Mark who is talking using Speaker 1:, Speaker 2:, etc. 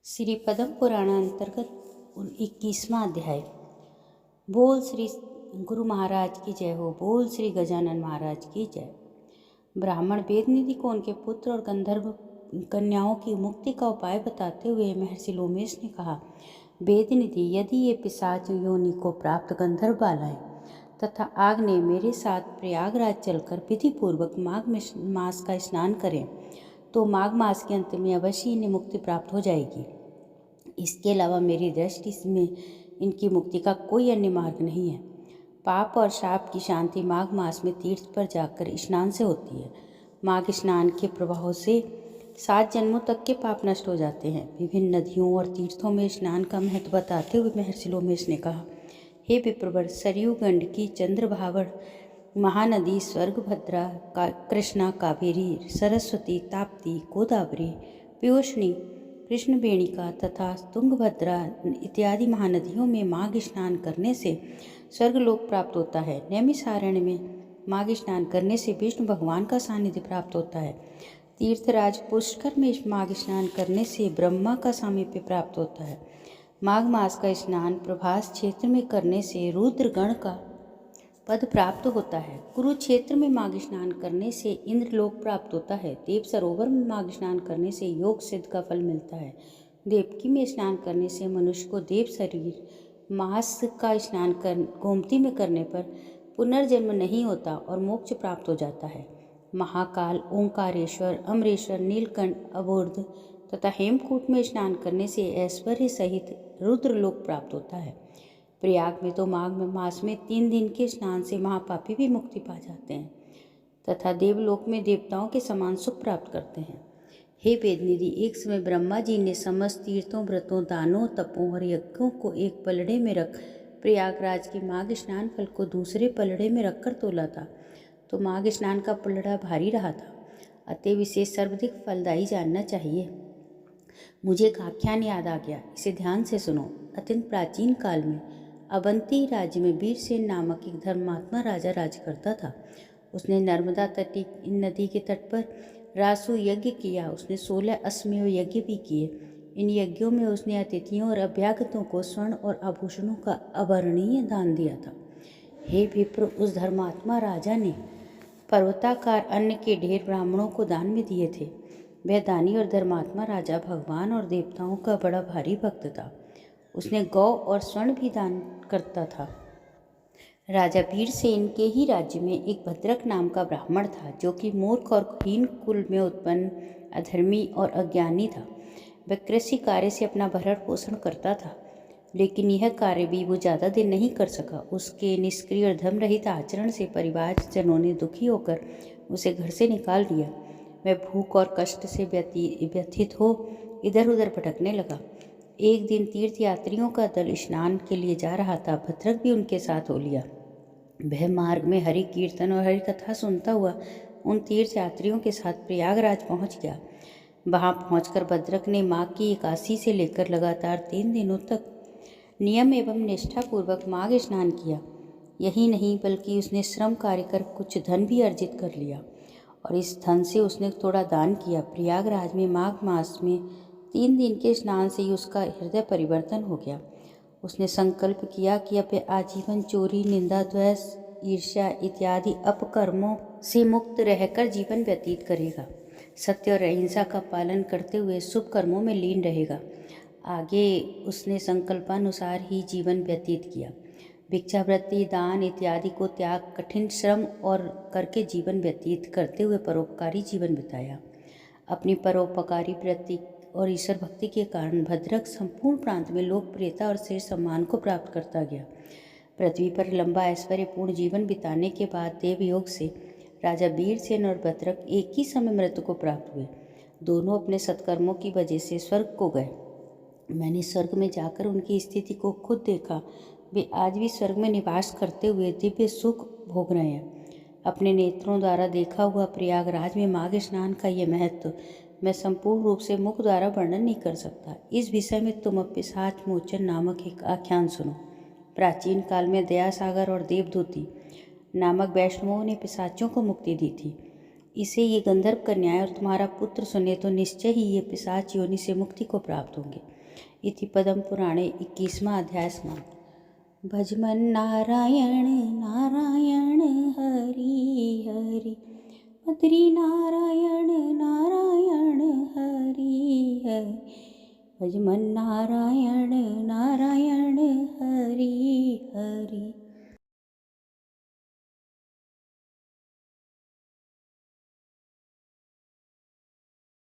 Speaker 1: श्री पद्म पुराण अंतर्गत 21वां अध्याय। बोल श्री गुरु महाराज की जय हो। बोल श्री गजानन महाराज की जय। ब्राह्मण वेदनिधि को उनके पुत्र और गंधर्व कन्याओं की मुक्ति का उपाय बताते हुए महर्षि लोमेश ने कहा, वेदनिधि, यदि ये पिशाच योनि को प्राप्त गंधर्व बालाएं तथा आग ने मेरे साथ प्रयागराज चलकर विधि पूर्वक माघ मास का स्नान करें तो माघ मास के अंत में अवश्य इन्हें मुक्ति प्राप्त हो जाएगी। इसके अलावा मेरी दृष्टि में इनकी मुक्ति का कोई अन्य मार्ग नहीं है। पाप और शाप की शांति माघ मास में तीर्थ पर जाकर स्नान से होती है। माघ स्नान के प्रभाव से 7 जन्मों तक के पाप नष्ट हो जाते हैं। विभिन्न नदियों और तीर्थों में स्नान का महत्व बताते हुए महर्षि लोमेश ने कहा, हे विप्रवर, सरयू, गंडकी, चंद्रभावड़, महानदी, स्वर्गभद्रा, कृष्णा, कावेरी, सरस्वती, ताप्ती, गोदावरी, पीयूषणी, कृष्णवेणिका तथा तुंगभद्रा इत्यादि महानदियों में माघ स्नान करने से स्वर्गलोक प्राप्त होता है। नैमिषारण्य में माघ स्नान करने से विष्णु भगवान का सानिध्य प्राप्त होता है। तीर्थराज पुष्कर में माघ स्नान करने से ब्रह्मा का सामीप्य प्राप्त होता है। माघ मास का स्नान प्रभास क्षेत्र में करने से रुद्रगण का पद प्राप्त होता है। कुरुक्षेत्र में माघ स्नान करने से इंद्रलोक प्राप्त होता है। देव सरोवर में माघ स्नान करने से योग सिद्ध का फल मिलता है। देवकी में स्नान करने से मनुष्य को देव शरीर, मास का स्नान गोमती में करने पर पुनर्जन्म नहीं होता और मोक्ष प्राप्त हो जाता है। महाकाल, ओंकारेश्वर, अमरेश्वर, नीलकंठ, अबोर्ध तथा हेमकूट में स्नान करने से ऐश्वर्य सहित रुद्रलोक प्राप्त होता है। प्रयाग में तो माघ मास में 3 दिन के स्नान से महापापी भी मुक्ति पा जाते हैं तथा देवलोक में देवताओं के समान सुख प्राप्त करते हैं। हे वेदनिधि, एक समय ब्रह्मा जी ने समस्त तीर्थों, व्रतों, दानों, तपों और यज्ञों को एक पलड़े में रख प्रयागराज के माघ स्नान फल को दूसरे पलड़े में रखकर तोला था, तो माघ स्नान का पलड़ा भारी रहा था। अतः विशेष सर्वाधिक फलदायी जानना चाहिए। मुझे एक आख्यान याद आ गया, इसे ध्यान से सुनो। अत्यंत प्राचीन काल में अवंती राज्य में वीरसेन नामक एक धर्मात्मा राजा राज करता था। उसने नर्मदा तटी नदी के तट पर रासु यज्ञ किया। उसने 16 अश्वमेध यज्ञ भी किए। इन यज्ञों में उसने अतिथियों और अभ्यागतों को स्वर्ण और आभूषणों का अवर्णनीय दान दिया था। हे विप्र, उस धर्मात्मा राजा ने पर्वताकार अन्न के ढेर ब्राह्मणों को दान में दिए थे। वह दानी और धर्मात्मा राजा भगवान और देवताओं का बड़ा भारी भक्त था। उसने गौ और स्वर्ण भी दान करता था। राजा वीरसेन के ही राज्य में एक भद्रक नाम का ब्राह्मण था, जो कि मूर्ख और हीन कुल में उत्पन्न अधर्मी और अज्ञानी था। वह कृषि कार्य से अपना भरण पोषण करता था, लेकिन यह कार्य भी वो ज़्यादा दिन नहीं कर सका। उसके निष्क्रिय और धर्म रहित आचरण से परिवारजनों ने दुखी होकर उसे घर से निकाल दिया। वह भूख और कष्ट से व्यथित हो इधर उधर भटकने लगा। एक दिन तीर्थयात्रियों का दल स्नान के लिए जा रहा था। भद्रक भी उनके साथ हो लिया। वह मार्ग में हरि कीर्तन और हरि कथा सुनता हुआ उन तीर्थयात्रियों के साथ प्रयागराज पहुंच गया। वहां पहुंचकर भद्रक ने माघ की एकादशी से लेकर लगातार 3 दिनों तक नियम एवं निष्ठापूर्वक माघ स्नान किया। यही नहीं, बल्कि उसने श्रम कार्य कर कुछ धन भी अर्जित कर लिया और इस धन से उसने थोड़ा दान किया। प्रयागराज में माघ मास में 3 दिन के स्नान से ही उसका हृदय परिवर्तन हो गया। उसने संकल्प किया कि अब आजीवन चोरी, निंदा, द्वेष, ईर्ष्या इत्यादि अपकर्मों से मुक्त रहकर जीवन व्यतीत करेगा। सत्य और अहिंसा का पालन करते हुए शुभ कर्मों में लीन रहेगा। आगे उसने संकल्पानुसार ही जीवन व्यतीत किया। भिक्षावृत्ति, दान इत्यादि को त्याग, कठिन श्रम और करके जीवन व्यतीत करते हुए परोपकारी जीवन बिताया। अपनी परोपकारी वृत्ति और ईश्वर भक्ति के कारण भद्रक संपूर्ण प्रांत में लोकप्रियता और शेष सम्मान को प्राप्त करता गया। पृथ्वी पर लंबा ऐश्वर्यपूर्ण जीवन बिताने के बाद देवयोग से राजा वीरसेन और भद्रक एक ही समय मृत्यु को प्राप्त हुए। दोनों अपने सत्कर्मों की वजह से स्वर्ग को गए। मैंने स्वर्ग में जाकर उनकी स्थिति को खुद देखा। वे आज भी स्वर्ग में निवास करते हुए दिव्य सुख भोग रहे हैं। अपने नेत्रों द्वारा देखा हुआ प्रयागराज में माघ स्नान का ये महत्व मैं संपूर्ण रूप से मुख द्वारा वर्णन नहीं कर सकता। इस विषय में तुम अब पिशाच मोचन नामक एक आख्यान सुनो। प्राचीन काल में दयासागर और देवदूती नामक वैष्णवों ने पिशाचों को मुक्ति दी थी। इसे ये गंधर्व कन्याएं और तुम्हारा पुत्र सुने तो निश्चय ही ये पिशाच योनि से मुक्ति को प्राप्त होंगे। इति पद्म पुराणे 21वां अध्याय समाप्त। भजमन नारायण नारायण हरि हरि, मद्री नारायण नारायण हरि हरि, भजमन नारायण नारायण हरि हरि।